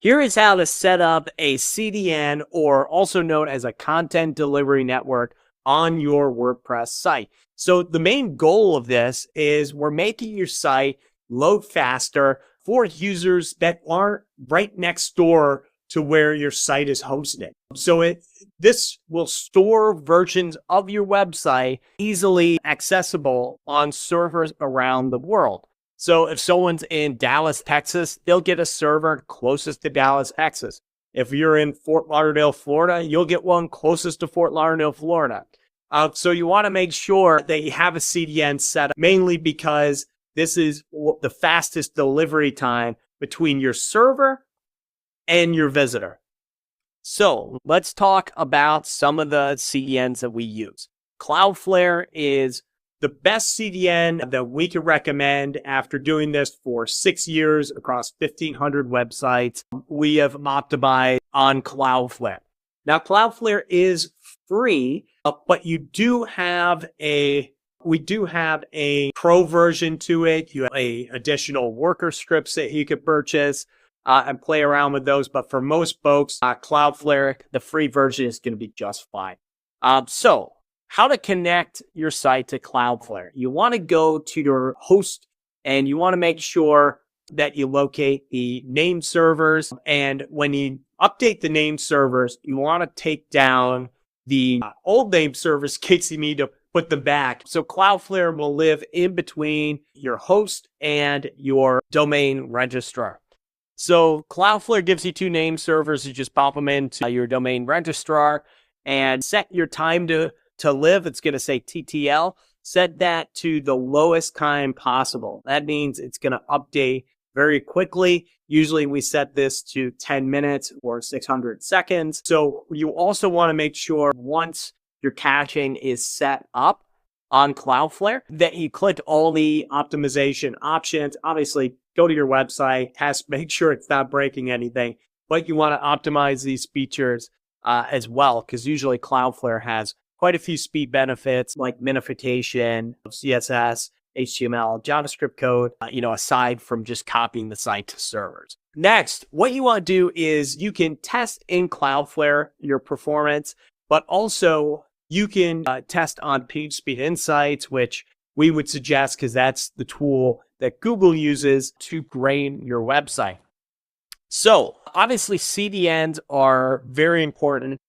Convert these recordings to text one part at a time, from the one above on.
Here is how to set up a CDN, or also known as a content delivery network, on your WordPress site. So the main goal of this is we're making your site load faster for users that aren't right next door to where your site is hosted. So this will store versions of your website easily accessible on servers around the world. So if someone's in Dallas, Texas, they'll get a server closest to Dallas, Texas. If you're in Fort Lauderdale, Florida, you'll get one closest to Fort Lauderdale, Florida. So you want to make sure that you have a CDN set up, mainly because this is the fastest delivery time between your server and your visitor. So let's talk about some of the CDNs that we use. Cloudflare is the best CDN that we can recommend after doing this for 6 years across 1,500 websites. We have optimized on Cloudflare. Now, Cloudflare is free, but we do have a pro version to it. You have additional worker scripts that you could purchase and play around with those. But for most folks, Cloudflare, the free version is going to be just fine. So how to connect your site to Cloudflare. You want to go to your host and you want to make sure that you locate the name servers. And when you update the name servers, you want to take down the old name servers in case you need to put them back. So Cloudflare will live in between your host and your domain registrar. So Cloudflare gives you two name servers. You just pop them into your domain registrar and set your time to live. It's going to say TTL. Set that to the lowest time possible. That means it's going to update very quickly. Usually we set this to 10 minutes or 600 seconds. So you also want to make sure once your caching is set up on Cloudflare that you click all the optimization options. Obviously, go to your website, make sure it's not breaking anything, but you want to optimize these features as well, because usually Cloudflare has quite a few speed benefits like minification of CSS, HTML, JavaScript code, aside from just copying the site to servers. Next, what you want to do is you can test in Cloudflare your performance, but also you can test on PageSpeed Insights, which we would suggest because that's the tool that Google uses to grade your website. So obviously CDNs are very important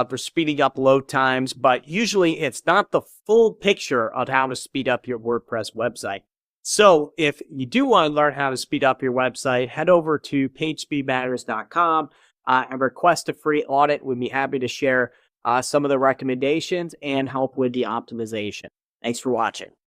for speeding up load times, but usually it's not the full picture of how to speed up your WordPress website. So if you do want to learn how to speed up your website, head over to pagespeedmatters.com and request a free audit. We'd be happy to share some of the recommendations and help with the optimization. Thanks for watching.